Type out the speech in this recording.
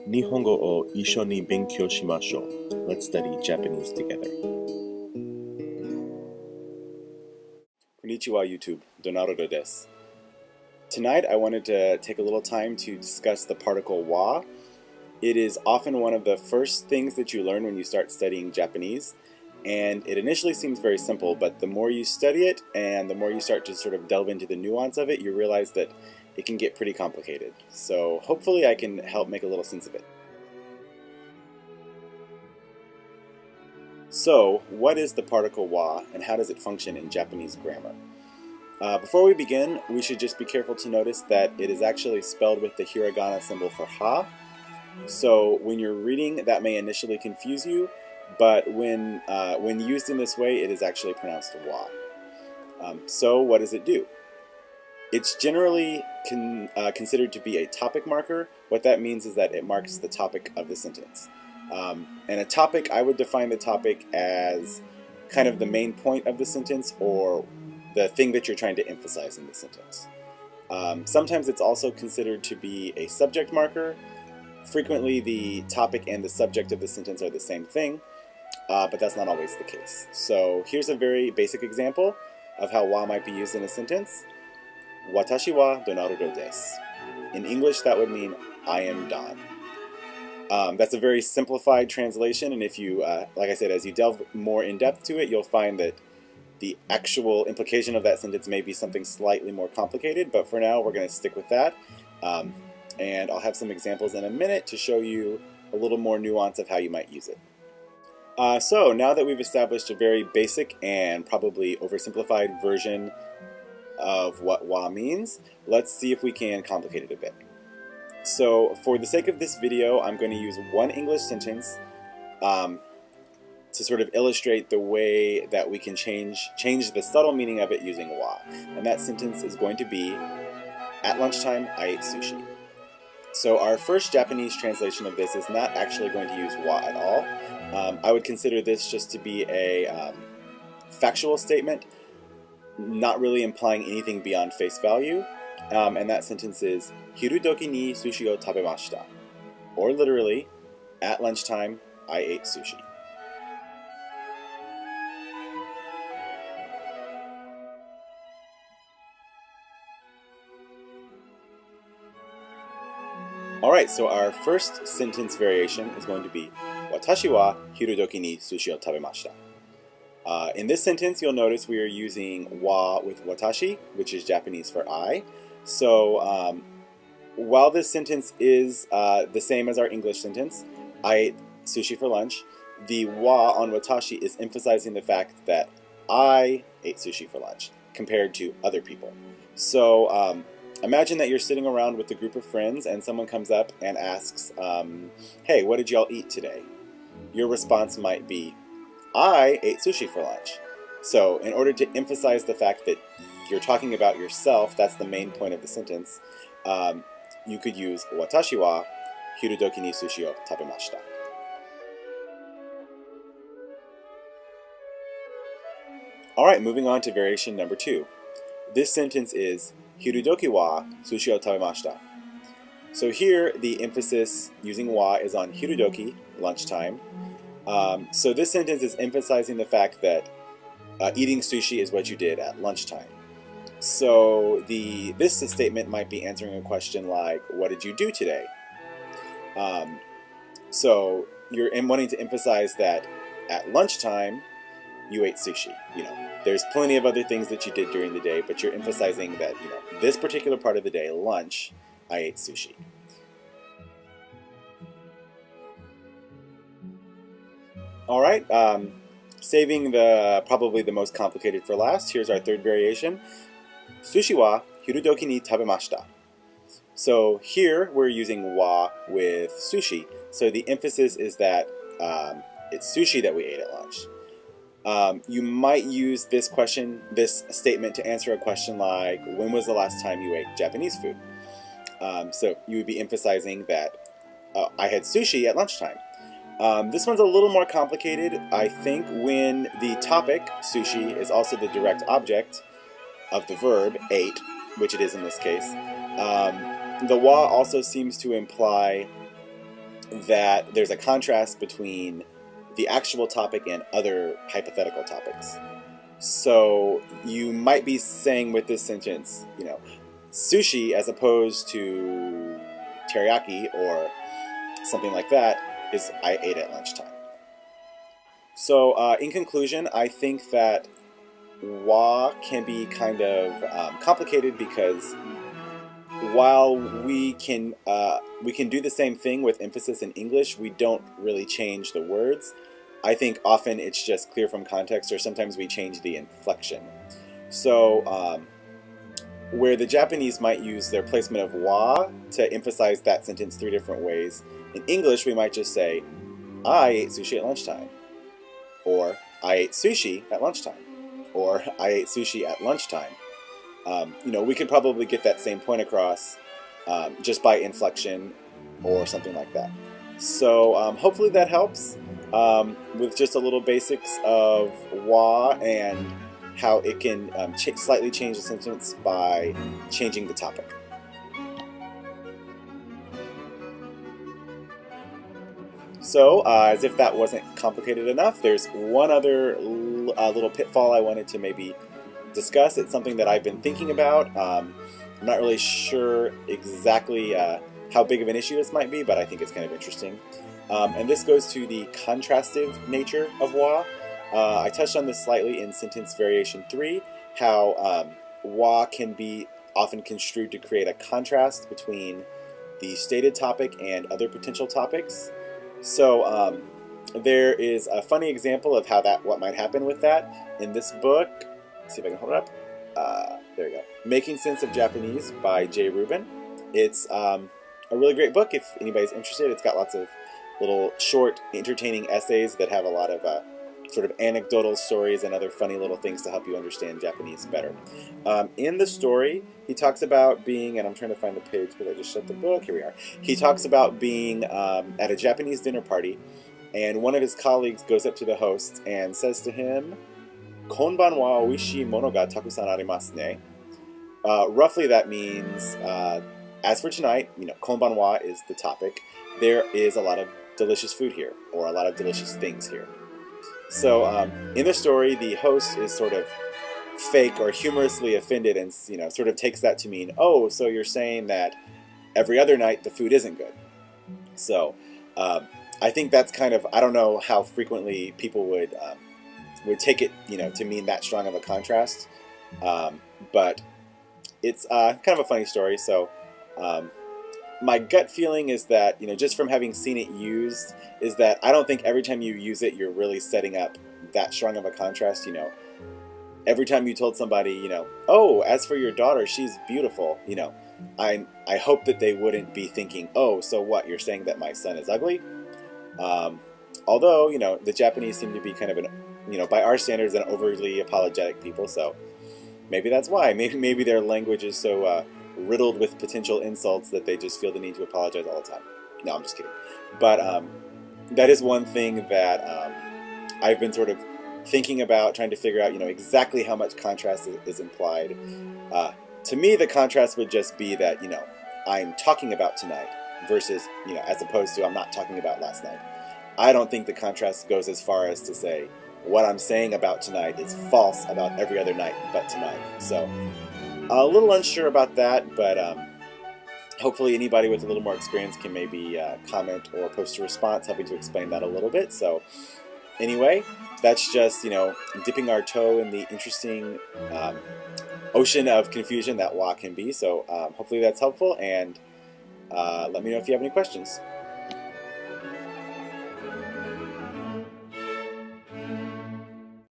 Nihongo o isho ni benkyou shimashou. Let's study Japanese together. Konnichiwa YouTube, Donarudo desu. Tonight I wanted to take a little time to discuss the particle wa. It is often one of the first things that you learn when you start studying Japanese, and it initially seems very simple, but the more you study it and the more you start to sort of delve into the nuance of it, you realize that it can get pretty complicated. So hopefully I can help make a little sense of it. So, what is the particle wa, and how does it function in Japanese grammar? Before we begin, we should just be careful to notice that it is actually spelled with the hiragana symbol for ha. So when you're reading, that may initially confuse you, but when used in this way, it is actually pronounced wa. So what does it do? It's generally considered to be a topic marker. What that means is that it marks the topic of the sentence. And a topic, I would define the topic as kind of the main point of the sentence or the thing that you're trying to emphasize in the sentence. Sometimes it's also considered to be a subject marker. Frequently the topic and the subject of the sentence are the same thing, but that's not always the case. So here's a very basic example of how wa might be used in a sentence. Watashi wa Donarudo desu. In English that would mean I am Don. That's a very simplified translation, and if you, like I said, as you delve more in depth to it, you'll find that the actual implication of that sentence may be something slightly more complicated, but for now we're going to stick with that. And I'll have some examples in a minute to show you a little more nuance of how you might use it. So now that we've established a very basic and probably oversimplified version of what wa means, let's see if we can complicate it a bit. So for the sake of this video, I'm going to use one English sentence to sort of illustrate the way that we can change the subtle meaning of it using wa. And that sentence is going to be, at lunchtime, I ate sushi. So our first Japanese translation of this is not actually going to use wa at all. I would consider this just to be a factual statement, not really implying anything beyond face value. And that sentence is, Hiru doki ni sushi o tabemashita. Or literally, at lunchtime, I ate sushi. Alright, so our first sentence variation is going to be, Watashi wa hiru doki ni sushi o tabemashita. In this sentence, you'll notice we are using wa with watashi, which is Japanese for I. So while this sentence is the same as our English sentence, I ate sushi for lunch, the wa on watashi is emphasizing the fact that I ate sushi for lunch compared to other people. So imagine that you're sitting around with a group of friends and someone comes up and asks, hey, what did y'all eat today? Your response might be, I ate sushi for lunch. So in order to emphasize the fact that you're talking about yourself, that's the main point of the sentence, you could use watashi wa hiru doki ni sushi o tabemashita. Alright, moving on to variation number 2. This sentence is hiru doki wa sushi o tabemashita. So here the emphasis using wa is on hiru doki, lunchtime. So this sentence is emphasizing the fact that eating sushi is what you did at lunchtime. So this statement might be answering a question like, what did you do today? So you're wanting to emphasize that at lunchtime you ate sushi. There's plenty of other things that you did during the day, but you're emphasizing that, this particular part of the day, lunch, I ate sushi. Alright, saving probably the most complicated for last, here's our third variation. Sushi wa hiru doki ni tabemashita. So here we're using wa with sushi, so the emphasis is that it's sushi that we ate at lunch. You might use this statement to answer a question like, when was the last time you ate Japanese food? So you would be emphasizing that I had sushi at lunchtime. This one's a little more complicated. I think when the topic, sushi, is also the direct object of the verb, ate, which it is in this case, the wa also seems to imply that there's a contrast between the actual topic and other hypothetical topics. So you might be saying with this sentence, sushi as opposed to teriyaki or something like that is I ate at lunchtime. So in conclusion, I think that wa can be kind of complicated because while we can do the same thing with emphasis in English, we don't really change the words. I think often it's just clear from context, or sometimes we change the inflection. So where the Japanese might use their placement of wa to emphasize that sentence 3 different ways, in English we might just say, I ate sushi at lunchtime, or I ate sushi at lunchtime, or I ate sushi at lunchtime. We could probably get that same point across just by inflection or something like that. So hopefully that helps with just a little basics of wa and how it can slightly change the sentence by changing the topic. So, as if that wasn't complicated enough, there's one other little pitfall I wanted to maybe discuss. It's something that I've been thinking about. I'm not really sure exactly how big of an issue this might be, but I think it's kind of interesting. And this goes to the contrastive nature of wa. I touched on this slightly in sentence variation 3, how wa can be often construed to create a contrast between the stated topic and other potential topics. So there is a funny example of what might happen with that in this book. Let's see if I can hold it up. There we go. Making Sense of Japanese by Jay Rubin. It's a really great book if anybody's interested. It's got lots of little short, entertaining essays that have a lot of sort of anecdotal stories and other funny little things to help you understand Japanese better. In the story, he talks about being, and I'm trying to find the page because I just shut the book. Here we are. He talks about being at a Japanese dinner party, and one of his colleagues goes up to the host and says to him, "Konban wa oishii mono ga takusan arimasu ne." Roughly that means, as for tonight, konban wa is the topic. There is a lot of delicious food here, or a lot of delicious things here. So in the story, the host is sort of fake or humorously offended and sort of takes that to mean, oh, so you're saying that every other night the food isn't good. So I think that's kind of, I don't know how frequently people would take it, to mean that strong of a contrast. But it's kind of a funny story. So my gut feeling is that, just from having seen it used, is that I don't think every time you use it, you're really setting up that strong of a contrast. Every time you told somebody, oh, as for your daughter, she's beautiful, I hope that they wouldn't be thinking, oh, so what, you're saying that my son is ugly? Although, the Japanese seem to be kind of by our standards, an overly apologetic people, so maybe that's why. Maybe their language is so riddled with potential insults that they just feel the need to apologize all the time. No, I'm just kidding. But that is one thing that I've been sort of thinking about, trying to figure out, exactly how much contrast is implied. To me, the contrast would just be that, I'm talking about tonight versus, as opposed to I'm not talking about last night. I don't think the contrast goes as far as to say what I'm saying about tonight is false about every other night but tonight. So a little unsure about that, but hopefully anybody with a little more experience can maybe comment or post a response helping to explain that a little bit. So anyway, that's just, dipping our toe in the interesting ocean of confusion that wa can be. So hopefully that's helpful, and let me know if you have any questions.